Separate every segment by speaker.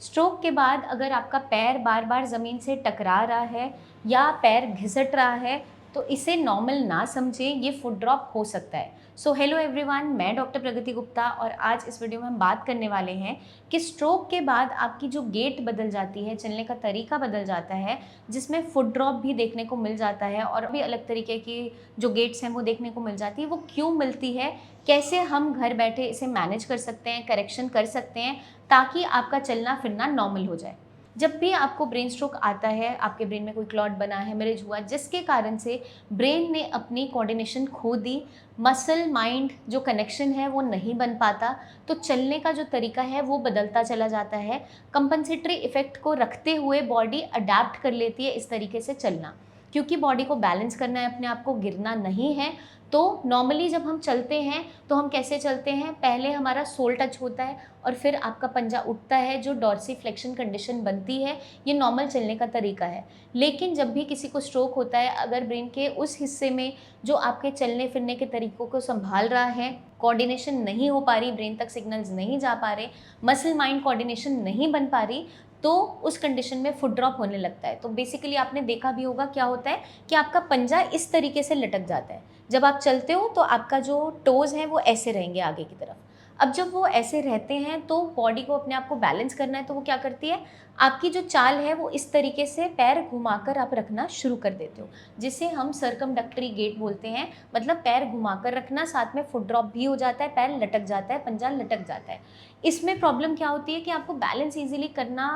Speaker 1: Stroke के बाद अगर आपका पैर बार बार ज़मीन से टकरा रहा है या पैर घिसट रहा है तो इसे नॉर्मल ना समझें, ये फुट ड्रॉप हो सकता है। सो हेलो एवरीवन, मैं डॉक्टर प्रगति गुप्ता और आज इस वीडियो में हम बात करने वाले हैं कि स्ट्रोक के बाद आपकी जो गेट बदल जाती है, चलने का तरीका बदल जाता है, जिसमें फुट ड्रॉप भी देखने को मिल जाता है और भी अलग तरीके की जो गेट्स हैं वो देखने को मिल जाती है, वो क्यों मिलती है, कैसे हम घर बैठे इसे मैनेज कर सकते हैं, करेक्शन कर सकते हैं ताकि आपका चलना फिरना नॉर्मल हो जाए। जब भी आपको ब्रेन स्ट्रोक आता है, आपके ब्रेन में कोई क्लॉट बना, हेमरेज हुआ, जिसके कारण से ब्रेन ने अपनी कोऑर्डिनेशन खो दी, मसल माइंड जो कनेक्शन है वो नहीं बन पाता, तो चलने का जो तरीका है वो बदलता चला जाता है। कंपनसेटरी इफेक्ट को रखते हुए बॉडी अडेप्ट कर लेती है इस तरीके से चलना, क्योंकि बॉडी को बैलेंस करना है, अपने आप को गिरना नहीं है। तो नॉर्मली जब हम चलते हैं तो हम कैसे चलते हैं, पहले हमारा सोल टच होता है और फिर आपका पंजा उठता है, जो डॉर्सीफ्लेक्शन कंडीशन बनती है। ये नॉर्मल चलने का तरीका है। लेकिन जब भी किसी को स्ट्रोक होता है, अगर ब्रेन के उस हिस्से में जो आपके चलने फिरने के तरीकों को संभाल रहा है, कोऑर्डिनेशन नहीं हो पा रही, ब्रेन तक सिग्नल्स नहीं जा पा रहे, मसल माइंड कोऑर्डिनेशन नहीं बन पा रही, तो उस कंडीशन में फुट ड्रॉप होने लगता है। तो बेसिकली आपने देखा भी होगा क्या होता है कि आपका पंजा इस तरीके से लटक जाता है। जब आप चलते हो तो आपका जो टोज़ हैं वो ऐसे रहेंगे आगे की तरफ। अब जब वो ऐसे रहते हैं तो बॉडी को अपने आप को बैलेंस करना है, तो वो क्या करती है, आपकी जो चाल है वो इस तरीके से पैर घुमाकर आप रखना शुरू कर देते हो, जिसे हम सर्कमडक्टरी गेट बोलते हैं। मतलब पैर घुमाकर रखना, साथ में फुट ड्रॉप भी हो जाता है, पैर लटक जाता है, पंजा लटक जाता है। इसमें प्रॉब्लम क्या होती है कि आपको बैलेंस ईजिली करना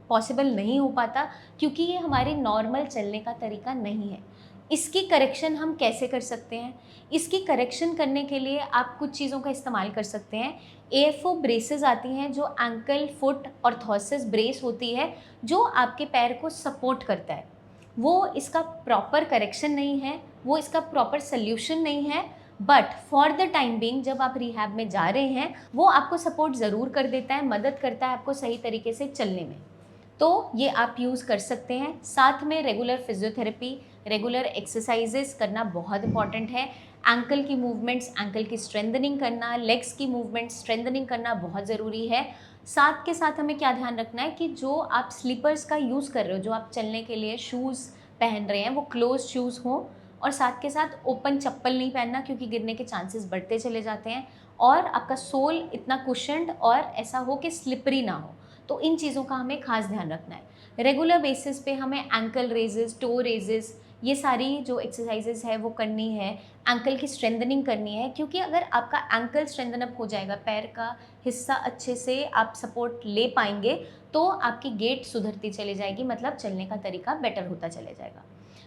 Speaker 1: पॉसिबल नहीं हो पाता, क्योंकि ये हमारे नॉर्मल चलने का तरीका नहीं है। इसकी करेक्शन हम कैसे कर सकते हैं? इसकी करेक्शन करने के लिए आप कुछ चीज़ों का इस्तेमाल कर सकते हैं। एएफओ ब्रेसेस आती हैं, जो एंकल फुट ऑर्थोसिस ब्रेस होती है, जो आपके पैर को सपोर्ट करता है। वो इसका प्रॉपर करेक्शन नहीं है, वो इसका प्रॉपर सल्यूशन नहीं है, but for the time being जब आप रिहैब में जा रहे हैं, वो आपको सपोर्ट ज़रूर कर देता है, मदद करता है आपको सही तरीके से चलने में। तो ये आप यूज़ कर सकते हैं। साथ में रेगुलर फिजियोथेरेपी, रेगुलर एक्सरसाइजेस करना बहुत इंपॉर्टेंट है। एंकल की मूवमेंट्स, एंकल की स्ट्रेंथनिंग करना, लेग्स की मूवमेंट्स स्ट्रेंथनिंग करना बहुत ज़रूरी है। साथ के साथ हमें क्या ध्यान रखना है कि जो आप स्लीपर्स का यूज़ कर रहे हो, जो आप चलने के लिए शूज़ पहन रहे हैं, वो क्लोज शूज़ हों, और साथ के साथ ओपन चप्पल नहीं पहनना, क्योंकि गिरने के चांसेस बढ़ते चले जाते हैं। और आपका सोल इतना कुशन्ड और ऐसा हो कि स्लिपरी ना हो। तो इन चीज़ों का हमें खास ध्यान रखना है। रेगुलर बेसिस पे हमें एंकल रेजेस, टो रेजेस, ये सारी जो एक्सरसाइजेस है वो करनी है। एंकल की स्ट्रेंथनिंग करनी है, क्योंकि अगर आपका एंकल स्ट्रेंथन अप हो जाएगा, पैर का हिस्सा अच्छे से आप सपोर्ट ले पाएंगे, तो आपकी गेट सुधरती चली जाएगी, मतलब चलने का तरीका बेटर होता चले जाएगा।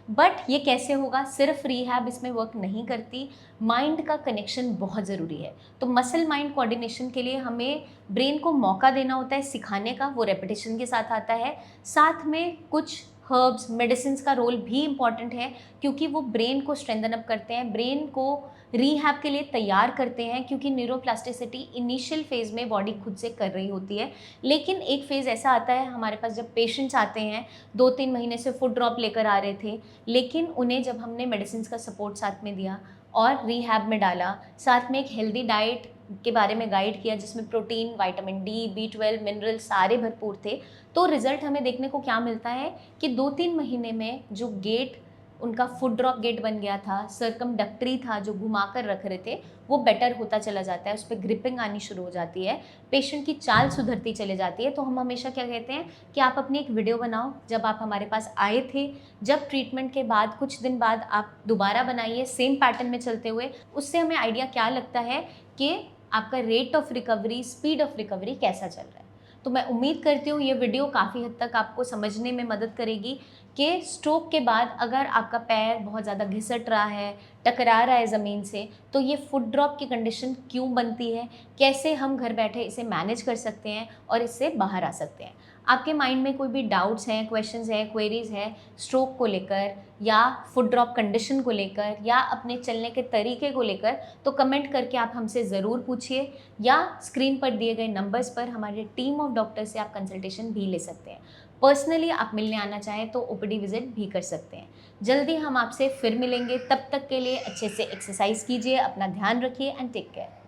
Speaker 1: बट ये कैसे होगा? सिर्फ रिहैब इसमें वर्क नहीं करती, माइंड का कनेक्शन बहुत ज़रूरी है। तो मसल माइंड कोऑर्डिनेशन के लिए हमें ब्रेन को मौका देना होता है सिखाने का, वो रेपिटेशन के साथ आता है। साथ में कुछ हर्ब्स, मेडिसिन का रोल भी इम्पॉर्टेंट है, क्योंकि वो ब्रेन को स्ट्रेंथन अप करते हैं, ब्रेन को रिहैब के लिए तैयार करते हैं, क्योंकि न्यूरोप्लास्टिसिटी इनिशियल फेज़ में बॉडी खुद से कर रही होती है। लेकिन एक फेज़ ऐसा आता है हमारे पास, जब पेशेंट्स आते हैं 2-3 महीने से फुट ड्रॉप लेकर आ रहे थे, लेकिन उन्हें जब हमने मेडिसिन का सपोर्ट साथ में दिया और रिहैब में डाला, साथ में एक हेल्दी डाइट के बारे में गाइड किया, जिसमें protein, vitamin D, B12, mineral सारे भरपूर थे, तो रिज़ल्ट हमें देखने को क्या मिलता है कि 2-3 महीने में जो गेट उनका फुट ड्रॉप गेट बन गया था, सर्कमडक्टरी था जो घुमा कर रख रहे थे, वो बेटर होता चला जाता है, उस पर ग्रिपिंग आनी शुरू हो जाती है, पेशेंट की चाल सुधरती चली जाती है। तो हम हमेशा क्या कहते हैं कि आप अपनी एक वीडियो बनाओ, जब आप हमारे पास आए थे, जब ट्रीटमेंट के बाद कुछ दिन बाद आप दोबारा बनाइए सेम पैटर्न में चलते हुए। उससे हमें आइडिया क्या लगता है कि आपका rate of recovery, speed of recovery कैसा चल रहा है। तो मैं उम्मीद करती हूँ ये वीडियो काफ़ी हद तक आपको समझने में मदद करेगी कि स्ट्रोक के बाद अगर आपका पैर बहुत ज़्यादा घिसट रहा है, टकरा रहा है ज़मीन से, तो ये फुट ड्रॉप की कंडीशन क्यों बनती है, कैसे हम घर बैठे इसे मैनेज कर सकते हैं और इससे बाहर आ सकते हैं। आपके माइंड में कोई भी डाउट्स हैं, क्वेश्चंस हैं, क्वेरीज़ हैं स्ट्रोक को लेकर या फुट ड्रॉप कंडीशन को लेकर या अपने चलने के तरीके को लेकर, तो कमेंट करके आप हमसे ज़रूर पूछिए, या स्क्रीन पर दिए गए नंबर्स पर हमारी टीम ऑफ डॉक्टर से आप कंसल्टेशन भी ले सकते हैं। पर्सनली आप मिलने आना चाहें तो ओपीडी विजिट भी कर सकते हैं। जल्दी हम आपसे फिर मिलेंगे, तब तक के लिए अच्छे से एक्सरसाइज कीजिए, अपना ध्यान रखिए एंड टेक केयर।